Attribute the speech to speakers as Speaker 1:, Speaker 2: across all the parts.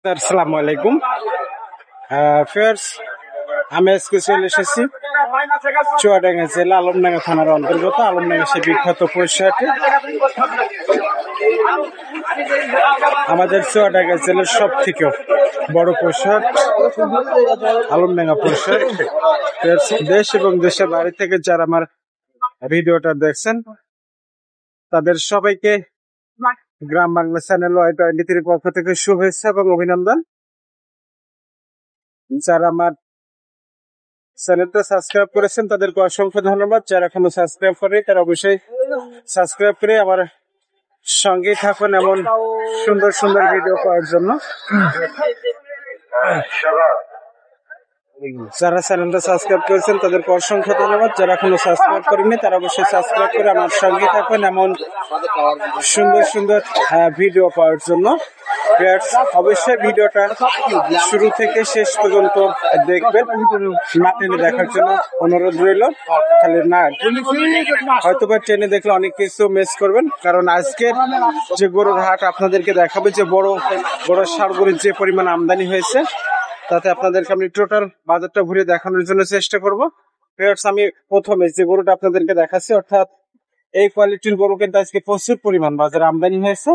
Speaker 1: আসসালামু আলাইকুম ফিয়ার্স। আমি আজকে চলে এসেছি চুয়াডাঙ্গা জেলা আলমডাঙ্গা থানার অন্তর্গত আলমডাঙ্গা সেই বিখ্যাত পরিষদে। আমাদের চুয়াডাঙ্গা জেলার সব থেকে বড় পরিষদ আলমডাঙ্গা পরিষদ। দেশ এবং দেশের বাইরে থেকে যারা আমার ভিডিওটা দেখছেন তাদের সবাইকে গ্রাম বাংলা চ্যানেল Y23 পক্ষ থেকে শুভেচ্ছা এবং অভিনন্দন। যারা আমার চ্যানেলটা সাবস্ক্রাইব করেছেন তাদেরকে অসংখ্য ধন্যবাদ। যারা এখনো সাবস্ক্রাইব করে তারা অবশ্যই সাবস্ক্রাইব করে আমার সঙ্গেই থাকুন এমন সুন্দর সুন্দর ভিডিও পাওয়ার জন্য। যারা চ্যানেলটা সাবস্ক্রাইব করেছেন তাদেরকে অসংখ্য ধন্যবাদ। যারা এখনো সাবস্ক্রাইব করেনি তারা অবশ্যই সাবস্ক্রাইব করে আমার সঙ্গে থাকুন এমন সুন্দর সুন্দর ভিডিও পাওয়ার জন্য। অবশ্যই ভিডিওটা শুরু থেকে শেষ পর্যন্ত দেখবেন, না টেনে দেখার জন্য অনুরোধ রইল। তাহলে না হয়তোবা ট্রেনে দেখলে অনেক কিছু মিস করবেন, কারণ আজকের যে গরুর হাট আপনাদেরকে দেখাবে যে বড় বড় ষাঁড় গরুর যে পরিমাণ আমদানি হয়েছে তাতে আপনাদেরকে আমি টোটাল বাজারটা ঘুরে দেখানোর জন্য চেষ্টা করবো। আমি প্রথমে যে গরুটা আপনাদেরকে দেখাচ্ছি, অর্থাৎ এই কোয়ালিটির গরু কিন্তু আজকে প্রচুর পরিমাণ বাজারে আমদানি হয়েছে,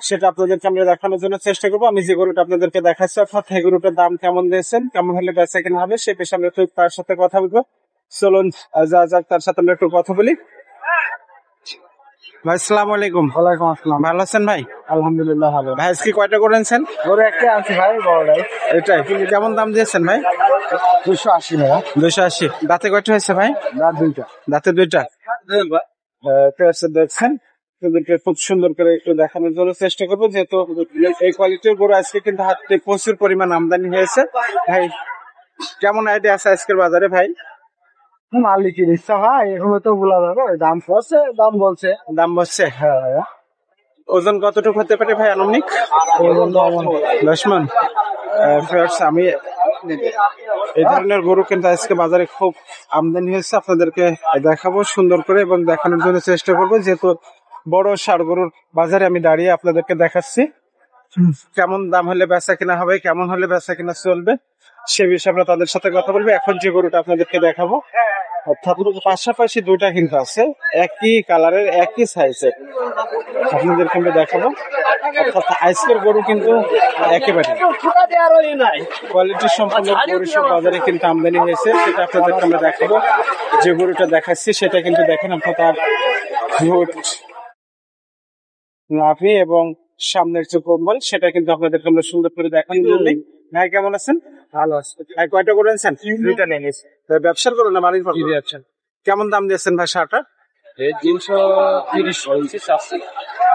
Speaker 1: সেটা আপনাদেরকে আমরা দেখানোর জন্য চেষ্টা করবো। আমি যে গরুটা আপনাদেরকে দেখাচ্ছি অর্থাৎ এই গরুটার দাম কেমন দিয়েছেন, কেমন হলে বেচা কেনা হবে সে পেশে আমরা তার সাথে কথা বলবো। চলুন যা যাক তার সাথে আমরা একটু কথা বলি। ভাই আসসালামু আলাইকুম।
Speaker 2: ওয়ালাইকুম আসসালাম।
Speaker 1: ভালো আছেন ভাই?
Speaker 2: আলহামদুলিল্লাহ ভালো।
Speaker 1: ভাই আজকে কয়টা করেছেন?
Speaker 2: গরু একটা আনছি ভাই, বড়টাই।
Speaker 1: এটাই কেমন দাম দিয়েছেন ভাই?
Speaker 2: 280 ভাইয়া।
Speaker 1: 280। দাঁতে কয়টা হয়েছে ভাই?
Speaker 2: রাত 2টা।
Speaker 1: দাঁতে 2টা। দেখছেন খুব সুন্দর করে একটু দেখানোর জন্য চেষ্টা করবো, যেহেতু এই কোয়ালিটির গরু আজকে কিন্তু হাতে প্রচুর পরিমাণ আমদানি হয়েছে। ভাই কেমন আইডিয়া আছে আজকের বাজারে ভাই?
Speaker 2: মালিকের ইচ্ছা ভাই, এখন তো বলা যাবে, দাম পড়ছে, দাম বলছে।
Speaker 1: দাম বলছে?
Speaker 2: হ্যাঁ ভাইয়া।
Speaker 1: ওজন কতটুকু হতে পারে ভাই আনুমানিক? 10 মণ। আমি এই ধরনের গরু কিন্তু আজকে বাজারে খুব আমদানি হয়েছে, আপনাদেরকে দেখাবো সুন্দর করে এবং দেখানোর জন্য চেষ্টা করবো, যেহেতু বড় ষাঁড় গরুর বাজারে আমি দাঁড়িয়ে আপনাদেরকে দেখাচ্ছি। কেমন দাম হলে বেচা কিনা হবে, কেমন হলে বেচা কিনা চলবে সে বিষয়ে আমরা তাদের সাথে কথা বলবো। এখন যে গরুটা আপনাদেরকে দেখাবো অর্থাৎ পাশাপাশি দুইটা কিন্তু আছে, একই কালারের একই সাইজের, আপনাদেরকে আমরা দেখাবো। অর্থাৎ আজকের গরু কিন্তু একেবারে কোয়ালিটি সম্পন্ন গরু সব বাজারে কিন্তু আমদানি হয়েছে, সেটা আপনাদেরকে আমরা দেখাবো। যে গরুটা দেখাচ্ছি সেটা কিন্তু দেখেন আপনার তার নাভি এবং সামনের যে কম্বল সেটা কিন্তু আপনাদেরকে আমরা সুন্দর করে দেখানোর জন্য। ভাই কেমন আছেন?
Speaker 2: ভালো আছে
Speaker 1: ভাই কয়টা করে আনছেন?
Speaker 2: 2টা নিয়ে নিয়েছি।
Speaker 1: ব্যবসার করুন না বাড়ির ব্যবসা? কেমন দাম দিয়েছেন ভাই শার্টটা?
Speaker 2: 330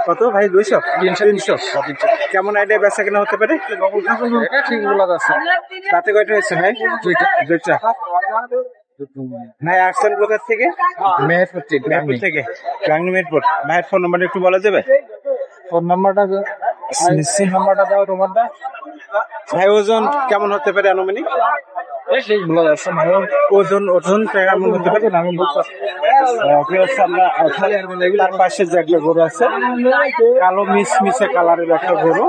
Speaker 1: কত ভাই? 200? 300। কেমন আইডিয়া বেচা কেনা হতে পারে?
Speaker 2: এটা ঠিক বলা যাচ্ছে।
Speaker 1: তাতে কয়টা হয়েছে ভাই? 2টা। ভাই আসছেন কোথা থেকে?
Speaker 2: মেহেরপুর
Speaker 1: থেকে। গাংনী মেহেরপুর। ভাইয়ের ফোন নাম্বারটা একটু বলা যাবে?
Speaker 2: ফোন নাম্বারটা দাও তোমারটা।
Speaker 1: ভাই ওজন কেমন হতে পারে আনুমানিক?
Speaker 2: ঠিক বলা যাচ্ছে না।
Speaker 1: ওজন কেমন হতে পারে? তার পাশে যে একটা গরু আছে কালো মিশমিশে কালারের একটা গরু,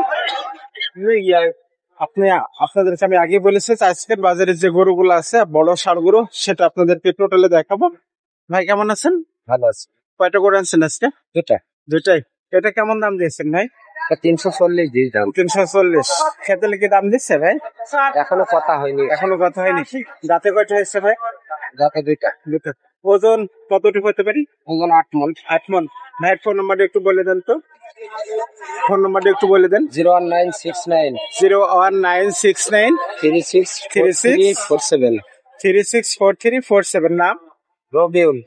Speaker 1: আপনাদেরকে আমি আগে বলেছি আজকের বাজারে যে গরুগুলো আছে বড় ষাঁড় গরু সেটা আপনাদেরকে টোটালে দেখাবো। ভাই কেমন আছেন?
Speaker 2: ভালো আছে।
Speaker 1: কয়টা করে আনছেন আজকে? 2টাই। এটা কেমন দাম দিয়েছেন ভাই?
Speaker 2: 340 দিয়ে দাম।
Speaker 1: 340। খেতে কি দাম দিচ্ছে ভাই?
Speaker 2: এখনো কথা হয়নি।
Speaker 1: দাঁতে কয়টা হয়েছে ভাই?
Speaker 2: দাঁতে 2টা।
Speaker 1: ওজন কতটুকু হতে পারি?
Speaker 2: ওজন 8 মণ।
Speaker 1: 8 মণ। ভাইয়ের ফোন নাম্বারটা একটু বলে দেন তো। ফোন নাম্বারটা একটু বলে দেন।
Speaker 2: 01969
Speaker 1: 01969
Speaker 2: 364347
Speaker 1: 364347। নাম?
Speaker 2: রবিউল।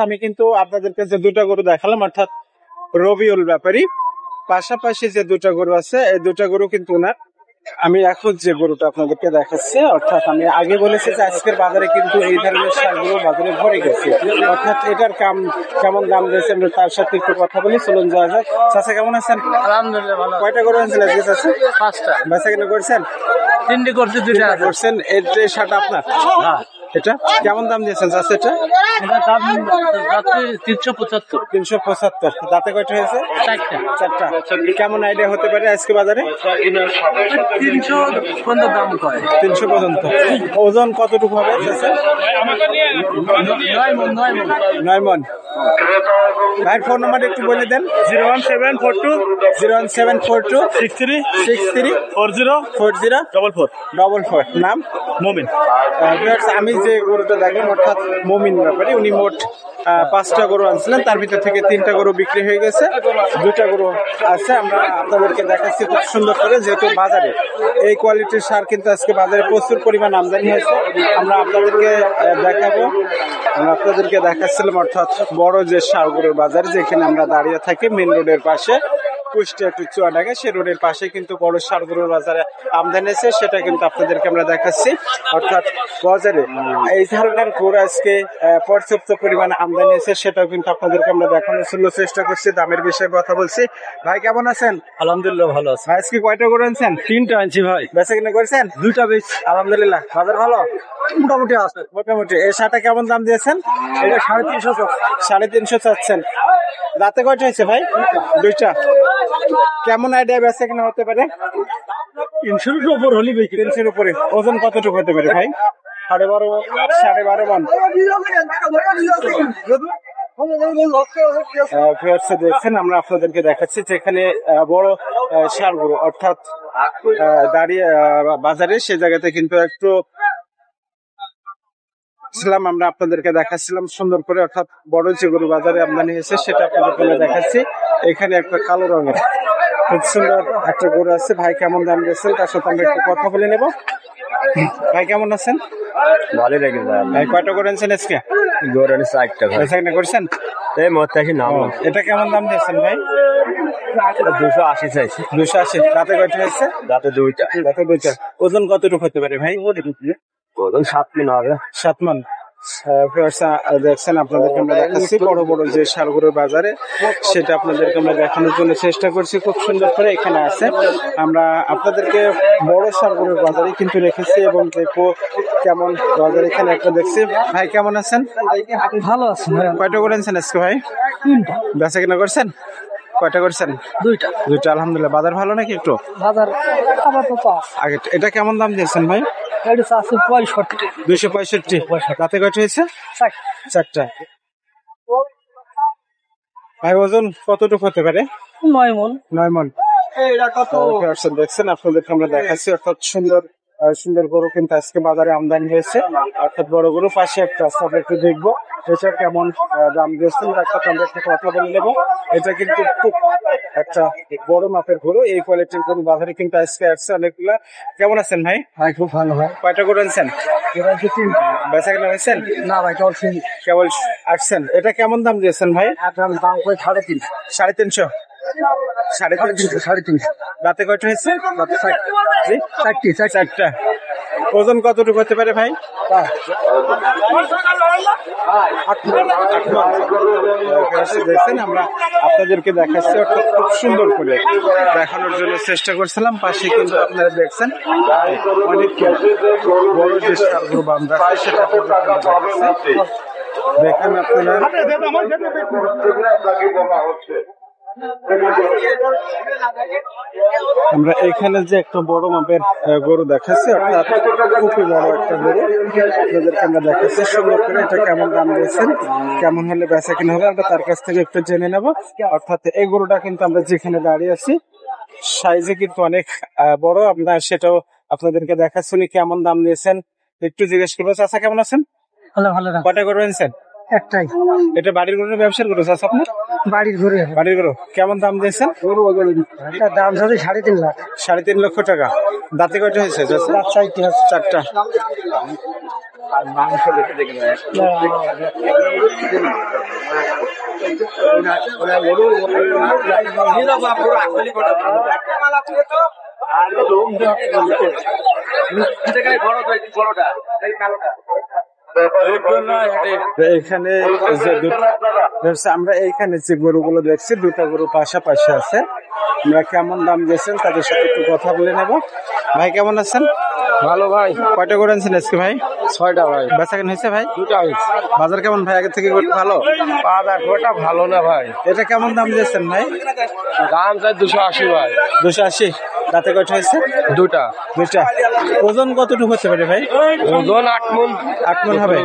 Speaker 1: আমি কিন্তু আপনাদেরকে যে 2টা গরু দেখালাম অর্থাৎ রবিউল ব্যাপারী, পাশাপাশি যে 2টা গরু আছে এই 2টা গরু কিন্তু ওনার। আমি এখন যে গরুটা আপনাদেরকে দেখাচ্ছি অর্থাৎ আমি আগে বলেছি যে আজকের বাজারে কিন্তু এই ধরনের ষাঁড়গুলো বাজারে ভরে গেছে, অর্থাৎ এটার কেমন দাম দিয়েছে আমরা তার সাথে একটু কথা বলি। চলুন যাওয়া যাক। চাচা কেমন আছেন?
Speaker 2: আলহামদুলিল্লাহ ভালো।
Speaker 1: কয়টা গরু আনছেন আজকে চাচা?
Speaker 2: 5টা।
Speaker 1: বেচা কিনা করছেন?
Speaker 2: 3টি করতে 2টা
Speaker 1: করছেন। এই যে শার্ট আপনার?
Speaker 2: হ্যাঁ।
Speaker 1: এটা কেমন দাম দিয়েছেন চাচা? এটা
Speaker 2: এটা দাম যাচ্ছে 375।
Speaker 1: 375। দাঁতে কয়টা হয়েছে? চারটা। কেমন আইডিয়া হতে পারে আজকে বাজারে?
Speaker 2: 300 পর্যন্ত দাম কয়।
Speaker 1: 300 পর্যন্ত। ওজন কতটুকু হবে চাচা? 9 মণ। ভাইয়ের ফোন নাম্বার একটু বলে দেন।
Speaker 2: 01742
Speaker 1: 63 40 44। নাম
Speaker 2: মমিন।
Speaker 1: আমি যে গরুটা দেখলাম অর্থাৎ মমিন ব্যাপারী, উনি মোট 5টা গরু আনছিলেন, তার ভিতর থেকে 3টা গরু বিক্রি হয়ে গেছে, 2টা গরু আছে। আমরা আপনাদেরকে দেখাচ্ছি খুব সুন্দর করে, যেহেতু বাজারে এই কোয়ালিটির সার কিন্তু আজকে বাজারে প্রচুর পরিমাণ আমদানি হয়েছে। আমরা আপনাদেরকে দেখাবো, আমরা আপনাদেরকে দেখাচ্ছিলাম অর্থাৎ বড় যে সার গরুর বাজার, যেখানে আমরা দাঁড়িয়ে থাকি মেন রোডের পাশে, কুষ্টিয়া টু চুয়াডাঙ্গা, সে রোডের পাশে কিন্তু বড় সার গরুর বাজারে আমদানি আছে, সেটা কিন্তু আপনাদেরকে আমরা দেখাচ্ছি। অর্থাৎ বাজারে এই ধরনের গরু আজকে পর্যাপ্ত পরিমাণ আমদানি আছে, সেটাও কিন্তু আপনাদেরকে আমরা দেখানোর জন্য চেষ্টা করছি। দামের বিষয়ে কথা বলছি। ভাই কেমন আছেন?
Speaker 2: আলহামদুলিল্লাহ ভালো আছে।
Speaker 1: ভাই আজকে কয়টা গরু আনছেন?
Speaker 2: 3টা আনছি ভাই।
Speaker 1: বেচা কিনা করেছেন?
Speaker 2: 2টা বেচ।
Speaker 1: আলহামদুলিল্লাহ। বাজার ভালো
Speaker 2: মোটামুটি আছে।
Speaker 1: মোটামুটি। এই শাটা কেমন দাম দিয়েছেন?
Speaker 2: এটা 350।
Speaker 1: 350 চাচ্ছেন। রাতে কয়টা হয়েছে ভাই? 2টা। কেমন আইডিয়া বেচা কিনা হতে পারে?
Speaker 2: 300 উপর হলি বেশি।
Speaker 1: 300 উপরে। ওজন কতটুকু হতে পারে ভাই? 12.5 মণ। দেখছেন, আমরা আপনাদেরকে দেখাচ্ছি যেখানে বড় ষাঁড় গরু অর্থাৎ দাঁড়িয়ে বাজারে, সে জায়গাতে কিন্তু একটু আমরা আপনাদেরকে দেখাচ্ছিলাম সুন্দর করে, অর্থাৎ বড় যে গরু বাজারে আমদানি হয়েছে সেটা আপনাদেরকে দেখাচ্ছি। এখানে একটা কালো রঙের খুব সুন্দর একটা গরু আছে। ভাই কেমন দাম দিয়েছেন তার সাথে আমরা একটু কথা বলে নেব। ভাই কেমন আছেন?
Speaker 2: ভালো লাগে
Speaker 1: ভাই কয়টা করে আনছেন আজকে?
Speaker 2: গরু 4টা ভাই।
Speaker 1: বেচা কিনা করছেন?
Speaker 2: এই মতাশি নাম।
Speaker 1: এটা কেমন দাম দিয়েছেন ভাই?
Speaker 2: 280 চাইছি।
Speaker 1: 280। রাতে কয়টা হয়েছে?
Speaker 2: রাতে 2টা।
Speaker 1: রাতে 2টা। ওজন কতটুকু হতে পারে ভাই?
Speaker 2: ওজন 7 মণ হবে।
Speaker 1: 7 মণ। দেখছেন, আপনাদেরকে আমরা দেখাচ্ছি বড় বড় যে সারগুলোর বাজারে, সেটা আপনাদেরকে আমরা দেখানোর জন্য চেষ্টা করছি খুব সুন্দর করে। এখানে আছে, আমরা আপনাদেরকে বড় সারগুলোর বাজারে কিন্তু রেখেছি এবং দেখবো কেমন বাজার। এখানে একটা দেখছি। ভাই কেমন আছেন?
Speaker 2: ভালো আছে।
Speaker 1: কয়টা করে আনছেন আজকে ভাই?
Speaker 2: 3টা।
Speaker 1: বেচা কিনা করছেন? কয়টা করছেন?
Speaker 2: 2টা।
Speaker 1: 2টা। আলহামদুলিল্লাহ। বাজার ভালো নাকি একটু?
Speaker 2: বাজার আপাতত
Speaker 1: আগে এটা কেমন দাম দিয়েছেন ভাই?
Speaker 2: এটা আছে 65।
Speaker 1: 265। রাতে কয়টা হয়েছে? 4টা। ভাই ওজন কতটুকু হতে পারে?
Speaker 2: 9 মণ।
Speaker 1: 9 মণ। দেখছেন, আপনাদেরকে আমরা দেখাচ্ছি অর্থাৎ সুন্দর সুন্দর গরু কিন্তু আজকে বাজারে আমদানি হয়েছে, অর্থাৎ বড় গরু। পাশে একটা আছে, একটু দেখবো এটা কেমন দাম দিয়েছেন, আমরা একটা কথা বলে নেবো। এটা কিন্তু খুব একটা বড় মাপের গরু, এই কোয়ালিটির গরু বাজারে কিন্তু আজকে আসছে অনেকগুলা। কেমন আছেন ভাই?
Speaker 2: ভাই খুব ভালো হয়।
Speaker 1: কয়টা গরু আনছেন? বেচা কিনা হয়েছেন?
Speaker 2: না ভাই
Speaker 1: কেবল আসছেন। এটা কেমন দাম দিয়েছেন ভাই?
Speaker 2: দাম করে 3.5।
Speaker 1: 350।
Speaker 2: 3.5।
Speaker 1: রাতে কয়টা হয়েছে?
Speaker 2: রাতে 4টা।
Speaker 1: ওজন কতটুকু হতে পারে ভাই? 8 মণ। দেখছেন, আমরা আপনাদেরকে দেখাচ্ছি অর্থাৎ খুব সুন্দর করে দেখানোর জন্য চেষ্টা করছিলাম। পাশে কিন্তু আপনারা দেখছেন অনেক বড় যে সারগুলো আমরা সেটা দেখেন আপনারা। আমরা এখানে যে একটা বড় মাপের গরু দেখাচ্ছি, অর্থাৎ খুবই বড় একটা গরু আপনাদেরকে আমরা দেখাচ্ছি সুন্দর করে। এটা কেমন দাম দিয়েছেন, কেমন হলে বেচা কিনা হবে, আমরা তার কাছ থেকে একটু জেনে নেব। অর্থাৎ এই গরুটা কিন্তু আমরা যেখানে দাঁড়িয়ে আছি সাইজে কিন্তু অনেক বড়, আমরা সেটাও আপনাদেরকে দেখাচ্ছি। উনি কেমন দাম দিয়েছেন একটু জিজ্ঞেস করবো। চাচা কেমন আছেন?
Speaker 2: ভালো।
Speaker 1: কয়টা গরু আনছেন?
Speaker 2: একটাই।
Speaker 1: এটা বাড়ির গরু, ব্যবসার গরু চাচা আপনার?
Speaker 2: বাড়ির ঘুরে।
Speaker 1: বাড়ির গরু। কেমন দাম দিয়েছেন?
Speaker 2: দাম সাথে 3.5 লাখ।
Speaker 1: 3.5 লক্ষ টাকা। দাঁতে কয়টা হয়েছে? 4টা।
Speaker 2: মাংস দেখে
Speaker 1: এখানে যে আমরা এইখানে যে গরুগুলো দেখছি দুটা গরু পাশাপাশি আছে। আমরা কেমন দাম দিয়েছেন তাদের সাথে একটু কথা বলে নেব। ভাই কেমন আছেন?
Speaker 2: ভালো ভাই,
Speaker 1: কয়টা গরু আনছেন আজকে ভাই?
Speaker 2: 6টা ভাই।
Speaker 1: বেচা কেন হয়েছে ভাই?
Speaker 2: 2টা হয়েছে।
Speaker 1: বাজার কেমন ভাই? আগের থেকে ভালো?
Speaker 2: বাজার গোটা ভালো না ভাই।
Speaker 1: এটা কেমন দাম দিয়েছেন ভাই?
Speaker 2: দাম চাই 280 ভাই।
Speaker 1: 280। রাতে কয়টা হয়েছে?
Speaker 2: 2টা।
Speaker 1: ওজন কতটুকু হতে পারে ভাই?
Speaker 2: ওজন 8 মণ।
Speaker 1: 8 মণ হবে।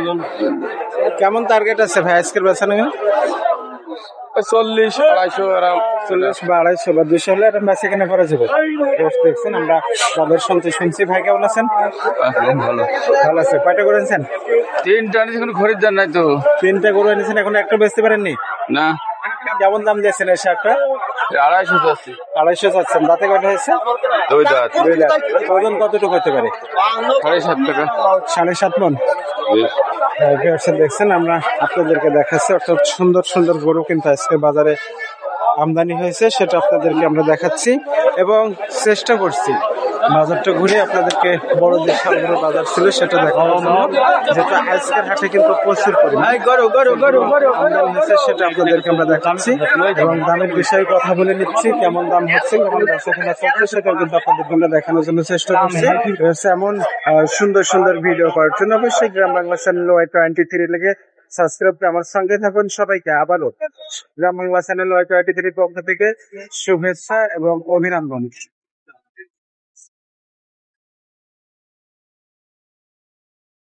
Speaker 1: কেমন টার্গেট আছে ভাই আজকের বেচানো?
Speaker 2: 40 250 গ্রাম।
Speaker 1: 40 বা 250 বা 200 হলে এটা বেচা কেনা করা যাবে। দেখছেন আমরা তাদের শুনতে শুনছি। ভাই কেমন আছেন?
Speaker 2: ভালো
Speaker 1: ভালো আছে। কয়টা করে এনেছেন?
Speaker 2: 3টা নিয়ে কোনো খরিদ্দার নাই তো।
Speaker 1: 3টা গরু এনেছেন, এখন একটা বেচতে পারেননি?
Speaker 2: না।
Speaker 1: কেমন দাম দিয়েছেন এই শাকটা?
Speaker 2: 250 যাচ্ছে।
Speaker 1: 250 চাচ্ছেন। দাঁতে কয়টা হয়েছে?
Speaker 2: 2 দাঁত।
Speaker 1: 2 দাঁত। ওজন কতটুকু হতে পারে?
Speaker 2: 7.5 টাকা।
Speaker 1: 7.5 মণ। দেখছেন আমরা আপনাদেরকে দেখাচ্ছি, অর্থাৎ সুন্দর সুন্দর গরু কিন্তু আজকে বাজারে আমদানি হয়েছে, সেটা আপনাদেরকে আমরা দেখাচ্ছি এবং চেষ্টা করছি বাজারটা ঘুরে আপনাদেরকে বড় যে সারগুলো বাজার ছিল সেটা দেখানোর জন্য, যেটা আজকের হাটে কিন্তু প্রচুর পরিমাণে আমদানি হয়েছে সেটা আপনাদেরকে আমরা দেখাচ্ছি এবং দামের বিষয়ে কথা বলে নিচ্ছি, কেমন দাম হচ্ছে, কেমন বেচাকেনা চলছে সেটাও কিন্তু আপনাদেরকে আমরা দেখানোর জন্য চেষ্টা করছি। এমন সুন্দর সুন্দর ভিডিও করার জন্য অবশ্যই গ্রাম বাংলা চ্যানেল Y23 লেগে সাবস্ক্রাইব করে আমার সঙ্গে থাকুন। সবাইকে আবারও গ্রাম বাংলা চ্যানেল Y23 পক্ষ থেকে শুভেচ্ছা এবং অভিনন্দন।